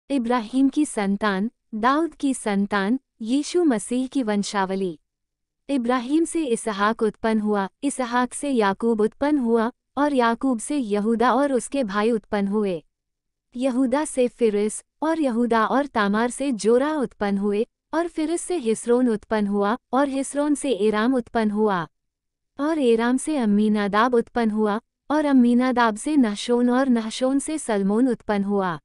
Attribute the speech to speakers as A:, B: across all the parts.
A: इब्राहिम की संतान, दाऊद की संतान, यीशु मसीह की वंशावली। इब्राहिम से इसहाक उत्पन्न हुआ, इसहाक से याकूब उत्पन्न हुआ, और याकूब से यहूदा और उसके भाई उत्पन्न हुए। यहूदा से फिरिस, और यहूदा और तामार से जोरा उत्पन्न हुए, और फिरिस से हिस्रोन उत्पन्न हुआ, और हिस्रोन से एराम उत्पन्न हुआ, और एराम से अम्मीनादाब उत्पन्न हुआ, और अम्मीनादाब से नहशोन, और नहशोन से सलमोन उत्पन्न हुआ,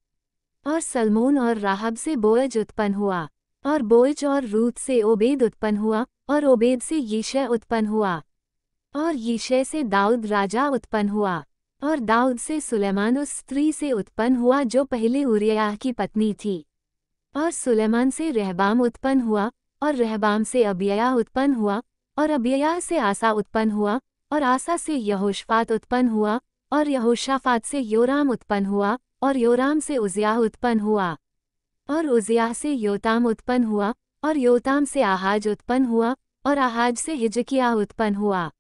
A: और सलमोन और राहब से बोअज उत्पन्न हुआ, और बोअज और रूत से ओबेद उत्पन्न हुआ, और ओबेद से यिशै उत्पन्न हुआ, और यिशै से दाऊद राजा उत्पन्न हुआ, और दाऊद से सुलेमान उस स्त्री से उत्पन्न हुआ जो पहले उरिय्याह की पत्नी थी, और सुलेमान से रहबाम उत्पन्न हुआ, और रहबाम से अबिय्याह उत्पन्न हुआ, और अबिय्याह से आसा उत्पन्न हुआ, और आसा से यहोशाफात उत्पन्न हुआ, और यहोशाफात से योराम उत्पन्न हुआ, और योराम से उजियाह उत्पन्न हुआ, और उजियाह से योताम उत्पन्न हुआ, और योताम से आहाज उत्पन्न हुआ, और आहाज से हिजकिय्याह उत्पन्न हुआ,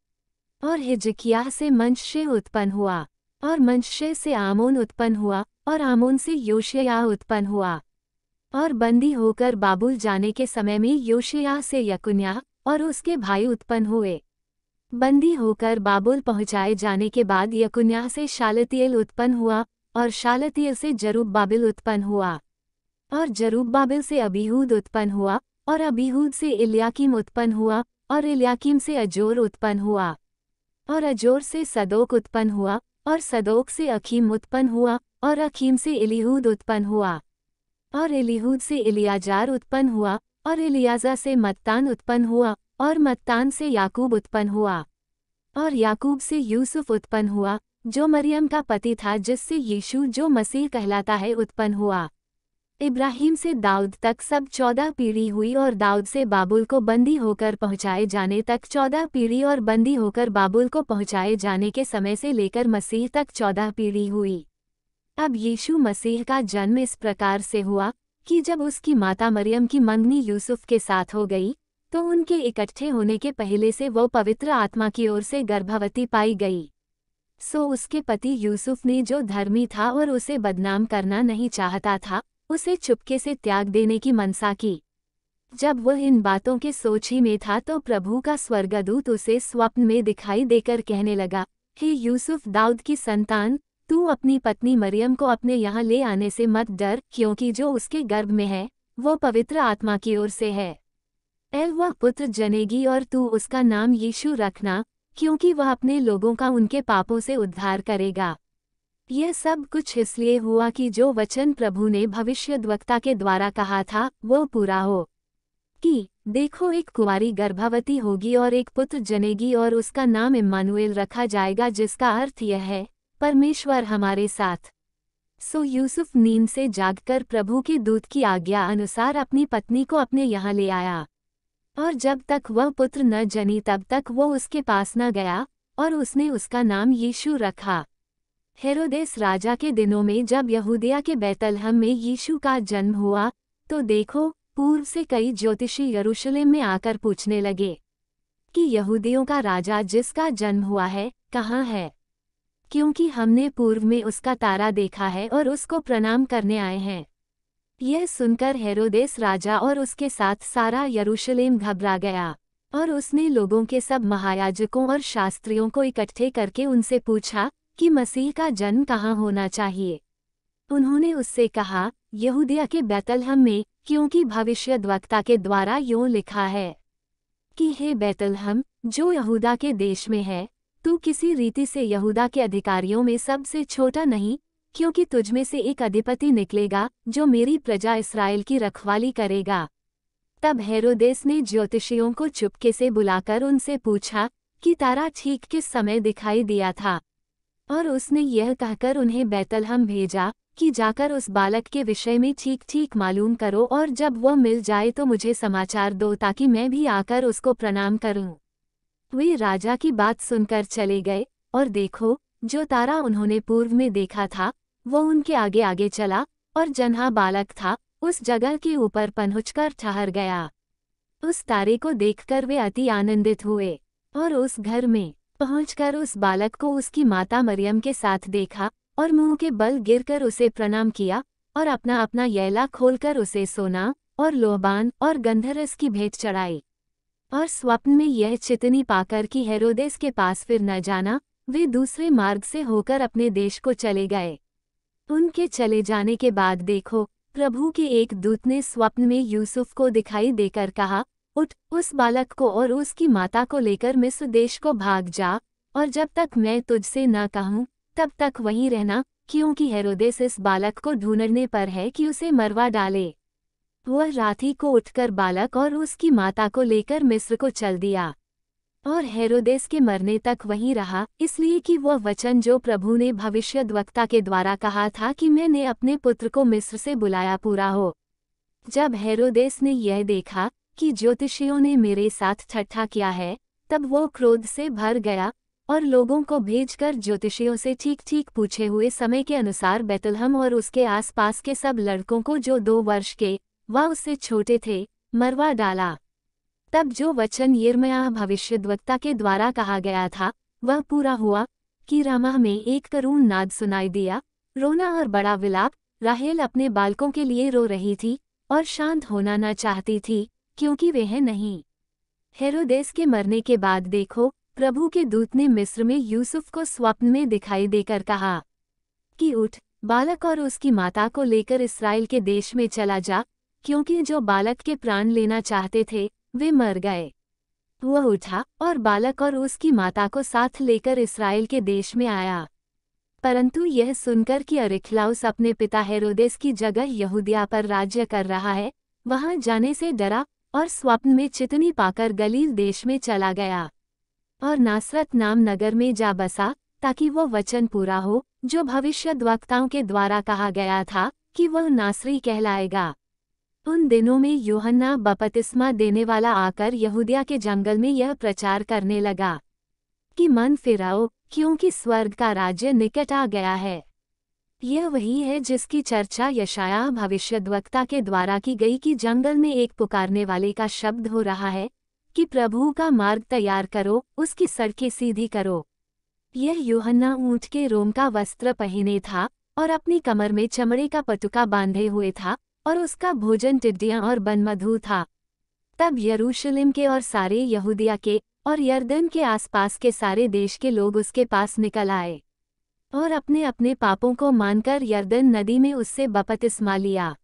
A: और हिजकिय्याह से मनश्शे उत्पन्न हुआ, और मनश्शे से आमोन उत्पन्न हुआ, और आमोन से योशिय्याह उत्पन्न हुआ, और बंदी होकर बाबुल जाने के समय में योशिय्याह से यकुन्याह और उसके भाई उत्पन्न हुए। बंदी होकर बाबुल पहुँचाए जाने के बाद यकुन्याह से शालतिएल उत्पन्न हुआ, और शालतिएल से जरुब्बाबिल उत्पन्न हुआ, और जरुब्बाबिल से अबीहूद उत्पन्न हुआ, और अबीहूद से इल्याकीम उत्पन्न हुआ, और इल्याकीम से अजोर उत्पन्न हुआ, और अजोर से सदोक उत्पन्न हुआ, और सदोक से अखीम उत्पन्न हुआ, और अखीम से इलीहूद उत्पन्न हुआ, और इलीहूद से इलियाजार उत्पन्न हुआ, और इलियाजा से मत्तान उत्पन्न हुआ, और मत्तान से याकूब उत्पन्न हुआ, और याकूब से यूसुफ उत्पन्न हुआ जो मरियम का पति था, जिससे यीशु जो मसीह कहलाता है उत्पन्न हुआ। इब्राहिम से दाऊद तक सब 14 पीढ़ी हुई, और दाऊद से बाबुल को बंदी होकर पहुँचाए जाने तक 14 पीढ़ी, और बंदी होकर बाबुल को पहुँचाए जाने के समय से लेकर मसीह तक 14 पीढ़ी हुई। अब यीशु मसीह का जन्म इस प्रकार से हुआ कि जब उसकी माता मरियम की मंगनी यूसुफ के साथ हो गई, तो उनके इकट्ठे होने के पहले से वो पवित्र आत्मा की ओर से गर्भवती पाई गई। सो उसके पति यूसुफ ने, जो धर्मी था और उसे बदनाम करना नहीं चाहता था, उसे चुपके से त्याग देने की मनसा की। जब वह इन बातों के सोच ही में था, तो प्रभु का स्वर्गदूत उसे स्वप्न में दिखाई देकर कहने लगा, हे यूसुफ, दाऊद की संतान, तू अपनी पत्नी मरियम को अपने यहाँ ले आने से मत डर, क्योंकि जो उसके गर्भ में है वो पवित्र आत्मा की ओर से है। वह पुत्र जनेगी, और तू उसका नाम यीशु रखना, क्योंकि वह अपने लोगों का उनके पापों से उद्धार करेगा। यह सब कुछ इसलिए हुआ कि जो वचन प्रभु ने भविष्यद्वक्ता के द्वारा कहा था वो पूरा हो, कि देखो, एक कुंवारी गर्भवती होगी और एक पुत्र जनेगी, और उसका नाम इम्मानुएल रखा जाएगा, जिसका अर्थ यह है, परमेश्वर हमारे साथ। सो यूसुफ नींद से जागकर प्रभु के दूत की आज्ञा अनुसार अपनी पत्नी को अपने यहाँ ले आया, और जब तक वह पुत्र न जनी तब तक वो उसके पास न गया, और उसने उसका नाम यीशु रखा। हेरोदेस राजा के दिनों में जब यहूदिया के बैतलहम में यीशु का जन्म हुआ, तो देखो, पूर्व से कई ज्योतिषी यरूशलेम में आकर पूछने लगे कि यहूदियों का राजा जिसका जन्म हुआ है कहाँ है, क्योंकि हमने पूर्व में उसका तारा देखा है और उसको प्रणाम करने आए हैं। यह सुनकर हेरोदेस राजा और उसके साथ सारा यरूशलेम घबरा गया, और उसने लोगों के सब महायाजकों और शास्त्रियों को इकट्ठे करके उनसे पूछा कि मसीह का जन्म कहाँ होना चाहिए। उन्होंने उससे कहा, यहूदिया के बैतलहम में, क्योंकि भविष्यद्वक्ता के द्वारा यूं लिखा है कि हे बैतलहम, जो यहूदा के देश में है, तू किसी रीति से यहूदा के अधिकारियों में सबसे छोटा नहीं, क्योंकि तुझमें से एक अधिपति निकलेगा जो मेरी प्रजा इस्राएल की रखवाली करेगा। तब हेरोदेस ने ज्योतिषियों को चुपके से बुलाकर उनसे पूछा कि तारा ठीक किस समय दिखाई दिया था, और उसने यह कहकर उन्हें बैतलहम भेजा कि जाकर उस बालक के विषय में ठीक ठीक मालूम करो, और जब वह मिल जाए तो मुझे समाचार दो, ताकि मैं भी आकर उसको प्रणाम करूं। वे राजा की बात सुनकर चले गए, और देखो, जो तारा उन्होंने पूर्व में देखा था वो उनके आगे आगे चला, और जहाँ बालक था उस जगह के ऊपर पहुंचकर ठहर गया। उस तारे को देखकर वे अति आनंदित हुए, और उस घर में पहुंचकर उस बालक को उसकी माता मरियम के साथ देखा, और मुंह के बल गिरकर उसे प्रणाम किया, और अपना अपना यैला खोलकर उसे सोना और लोबान और गंधरस की भेंट चढ़ाई। और स्वप्न में यह चितनी पाकर कि हेरोदेस के पास फिर न जाना, वे दूसरे मार्ग से होकर अपने देश को चले गए। उनके चले जाने के बाद देखो, प्रभु के एक दूत ने स्वप्न में यूसुफ को दिखाई देकर कहा, उठ, उस बालक को और उसकी माता को लेकर मिस्र देश को भाग जा, और जब तक मैं तुझसे न कहूँ तब तक वहीं रहना, क्योंकि हेरोदेस इस बालक को ढूंढने पर है कि उसे मरवा डाले। वह रात को उठकर बालक और उसकी माता को लेकर मिस्र को चल दिया, और हेरोदेस के मरने तक वहीं रहा, इसलिए कि वह वचन जो प्रभु ने भविष्यद्वक्ता के द्वारा कहा था कि मैंने अपने पुत्र को मिस्र से बुलाया पूरा हो। जब हेरोदेस ने यह देखा कि ज्योतिषियों ने मेरे साथ ठट्ठा किया है, तब वो क्रोध से भर गया और लोगों को भेजकर ज्योतिषियों से ठीक ठीक पूछे हुए समय के अनुसार बैतलहम और उसके आसपास के सब लड़कों को जो 2 वर्ष के व उससे छोटे थे मरवा डाला। तब जो वचन यिर्मयाह भविष्यद्वक्ता के द्वारा कहा गया था वह पूरा हुआ कि रामाह में एक करुण नाद सुनाई दिया, रोना और बड़ा विलाप। राहेल अपने बालकों के लिए रो रही थी और शांत होना न चाहती थी, क्योंकि वे हैं नहीं। हेरोदेस के मरने के बाद देखो, प्रभु के दूत ने मिस्र में यूसुफ को स्वप्न में दिखाई देकर कहा कि उठ, बालक और उसकी माता को लेकर इस्राएल के देश में चला जा, क्योंकि जो बालक के प्राण लेना चाहते थे वे मर गए। वह उठा और बालक और उसकी माता को साथ लेकर इस्राएल के देश में आया। परंतु यह सुनकर कि अरिखलाउस अपने पिता हेरोदेस की जगह यहूदिया पर राज्य कर रहा है, वहां जाने से डरा और स्वप्न में चितनी पाकर गलील देश में चला गया और नासरत नाम नगर में जा बसा, ताकि वो वचन पूरा हो जो भविष्यद्वक्ताओं के द्वारा कहा गया था कि वह नासरी कहलाएगा। उन दिनों में यूहन्ना बपतिस्मा देने वाला आकर यहूदिया के जंगल में यह प्रचार करने लगा कि मन फिराओ, क्योंकि स्वर्ग का राज्य निकट आ गया है। यह वही है जिसकी चर्चा यशायाह भविष्यद्वक्ता के द्वारा की गई कि जंगल में एक पुकारने वाले का शब्द हो रहा है कि प्रभु का मार्ग तैयार करो, उसकी सड़कें सीधी करो। यह यूहन्ना ऊंट के रोम का वस्त्र पहने था और अपनी कमर में चमड़े का पटुका बांधे हुए था, और उसका भोजन टिड्डियां और बनमधु था। तब यरूशलेम के और सारे यहूदिया के और यरदन के आसपास के सारे देश के लोग उसके पास निकल आए और अपने अपने पापों को मानकर यरदन नदी में उससे बपतिस्मा लिया।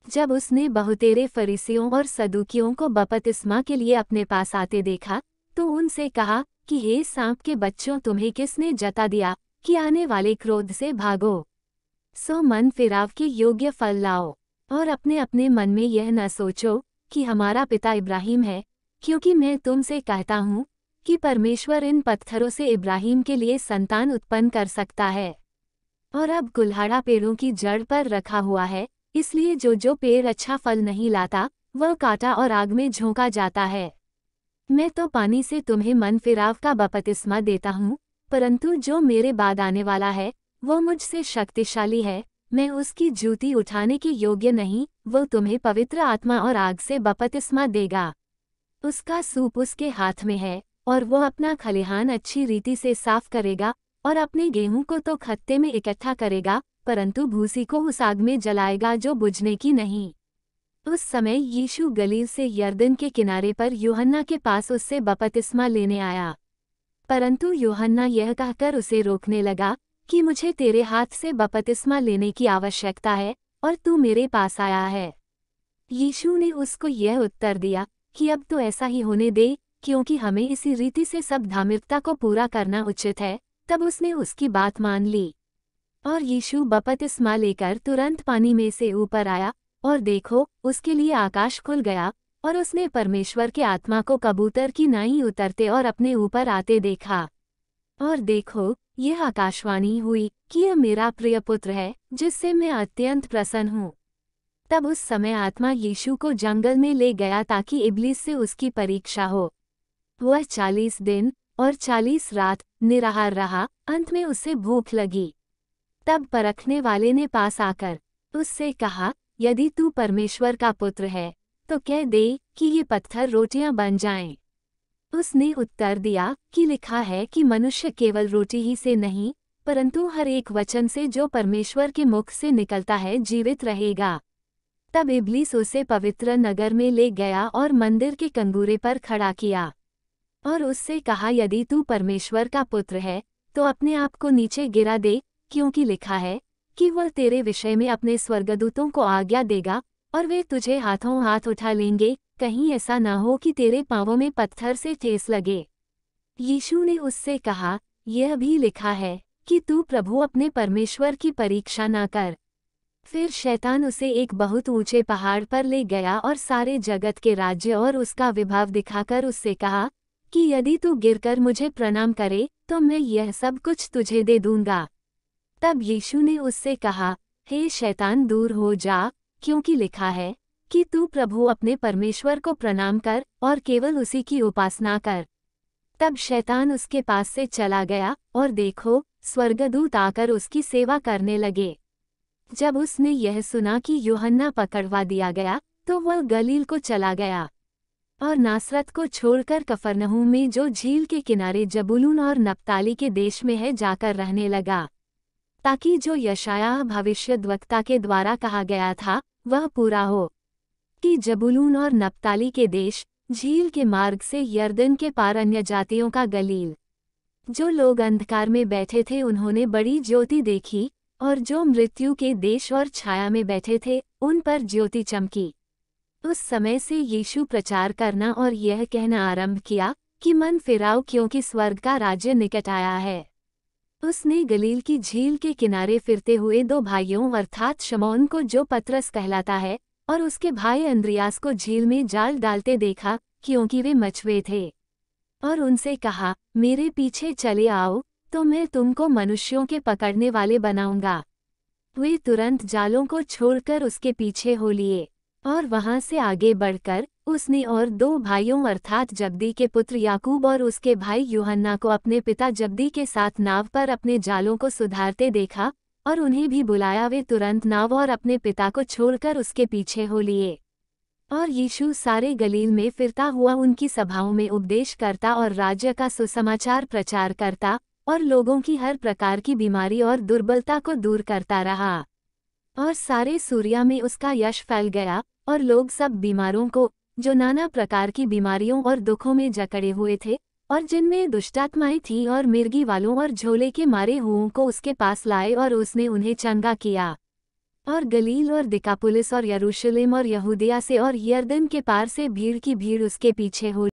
A: जब उसने बहुतेरे फरीसियों और सदूकियों को बपतिस्मा के लिए अपने पास आते देखा, तो उनसे कहा कि हे सांप के बच्चों, तुम्हें किसने जता दिया कि आने वाले क्रोध से भागो? सो मन फिराव के योग्य फल लाओ, और अपने अपने मन में यह न सोचो कि हमारा पिता इब्राहिम है, क्योंकि मैं तुमसे कहता हूँ कि परमेश्वर इन पत्थरों से इब्राहिम के लिए संतान उत्पन्न कर सकता है। और अब कुल्हाड़ा पेड़ों की जड़ पर रखा हुआ है, इसलिए जो जो पेड़ अच्छा फल नहीं लाता वह काटा और आग में झोंका जाता है। मैं तो पानी से तुम्हें मन फिराव का बपतिस्मा देता हूँ, परंतु जो मेरे बाद आने वाला है वो मुझसे शक्तिशाली है, मैं उसकी जूती उठाने के योग्य नहीं, वो तुम्हें पवित्र आत्मा और आग से बपतिस्मा देगा। उसका सूप उसके हाथ में है, और वो अपना खलिहान अच्छी रीति से साफ करेगा और अपने गेहूं को तो खत्ते में इकट्ठा करेगा, परंतु भूसी को उस आग में जलाएगा जो बुझने की नहीं। उस समय यीशु गलील से यरदन के किनारे पर यूहन्ना के पास उससे बपतिस्मा लेने आया। परंतु यूहन्ना यह कहकर उसे रोकने लगा कि मुझे तेरे हाथ से बपतिस्मा लेने की आवश्यकता है और तू मेरे पास आया है। यीशु ने उसको यह उत्तर दिया कि अब तो ऐसा ही होने दे, क्योंकि हमें इसी रीति से सब धार्मिकता को पूरा करना उचित है। तब उसने उसकी बात मान ली, और यीशु बपतिस्मा लेकर तुरंत पानी में से ऊपर आया, और देखो, उसके लिए आकाश खुल गया, और उसने परमेश्वर के आत्मा को कबूतर की नाई उतरते और अपने ऊपर आते देखा। और देखो, यह आकाशवाणी हुई कि यह मेरा प्रिय पुत्र है, जिससे मैं अत्यंत प्रसन्न हूँ। तब उस समय आत्मा यीशु को जंगल में ले गया ताकि इब्लीस से उसकी परीक्षा हो। वह 40 दिन और 40 रात निराहार रहा। अंत में उसे भूख लगी। तब परखने वाले ने पास आकर उससे कहा, यदि तू परमेश्वर का पुत्र है तो कह दे कि ये पत्थर रोटियां बन जाएं। उसने उत्तर दिया कि लिखा है कि मनुष्य केवल रोटी ही से नहीं परंतु हर एक वचन से जो परमेश्वर के मुख से निकलता है जीवित रहेगा। तब इब्लीस उसे पवित्र नगर में ले गया और मंदिर के कंगूरे पर खड़ा किया और उससे कहा, यदि तू परमेश्वर का पुत्र है तो अपने आप को नीचे गिरा दे, क्योंकि लिखा है कि वह तेरे विषय में अपने स्वर्गदूतों को आज्ञा देगा और वे तुझे हाथों हाथ उठा लेंगे, कहीं ऐसा न हो कि तेरे पांवों में पत्थर से ठेस लगे। यीशु ने उससे कहा, यह भी लिखा है कि तू प्रभु अपने परमेश्वर की परीक्षा न कर। फिर शैतान उसे एक बहुत ऊंचे पहाड़ पर ले गया और सारे जगत के राज्य और उसका विभव दिखाकर उससे कहा कि यदि तू गिरकर मुझे प्रणाम करे तो मैं यह सब कुछ तुझे दे दूंगा। तब यीशु ने उससे कहा, हे शैतान, दूर हो जा, क्योंकि लिखा है कि तू प्रभु अपने परमेश्वर को प्रणाम कर और केवल उसी की उपासना कर। तब शैतान उसके पास से चला गया और देखो, स्वर्गदूत आकर उसकी सेवा करने लगे। जब उसने यह सुना कि यूहन्ना पकड़वा दिया गया तो वह गलील को चला गया और नासरत को छोड़कर कफरनहूम में जो झील के किनारे जबूलून और नप्ताली के देश में है जाकर रहने लगा, ताकि जो यशायाह भविष्यद्वक्ता के द्वारा कहा गया था वह पूरा हो कि जबूलून और नप्ताली के देश झील के मार्ग से यरदन के पार अन्य जातियों का गलील। जो लोग अंधकार में बैठे थे उन्होंने बड़ी ज्योति देखी, और जो मृत्यु के देश और छाया में बैठे थे उन पर ज्योति चमकी। उस समय से यीशु प्रचार करना और यह कहना आरंभ किया कि मन फिराओ, क्योंकि स्वर्ग का राज्य निकट आया है। उसने गलील की झील के किनारे फिरते हुए दो भाइयों अर्थात शमौन को जो पतरस कहलाता है और उसके भाई अंद्रियास को झील में जाल डालते देखा, क्योंकि वे मछुए थे, और उनसे कहा, मेरे पीछे चले आओ तो मैं तुमको मनुष्यों के पकड़ने वाले बनाऊंगा। वे तुरंत जालों को छोड़कर उसके पीछे हो लिए, और वहां से आगे बढ़कर उसने और दो भाइयों अर्थात जब्दी के पुत्र याकूब और उसके भाई यूहन्ना को अपने पिता जब्दी के साथ नाव पर अपने जालों को सुधारते देखा और उन्हें भी बुलाया। वे तुरंत नाव और अपने पिता को छोड़कर उसके पीछे हो लिए। और यीशु सारे गलील में फिरता हुआ उनकी सभाओं में उपदेश करता और राज्य का सुसमाचार प्रचार करता और लोगों की हर प्रकार की बीमारी और दुर्बलता को दूर करता रहा। और सारे सूरिया में उसका यश फैल गया, और लोग सब बीमारों को, जो नाना प्रकार की बीमारियों और दुखों में जकड़े हुए थे और जिनमें दुष्टात्माएं थीं, और मिर्गी वालों और झोले के मारे हुओं को उसके पास लाए और उसने उन्हें चंगा किया। और गलील और दिकापुलिस और यरूशलेम और यहूदिया से और यरदन के पार से भीड़ की भीड़ उसके पीछे हो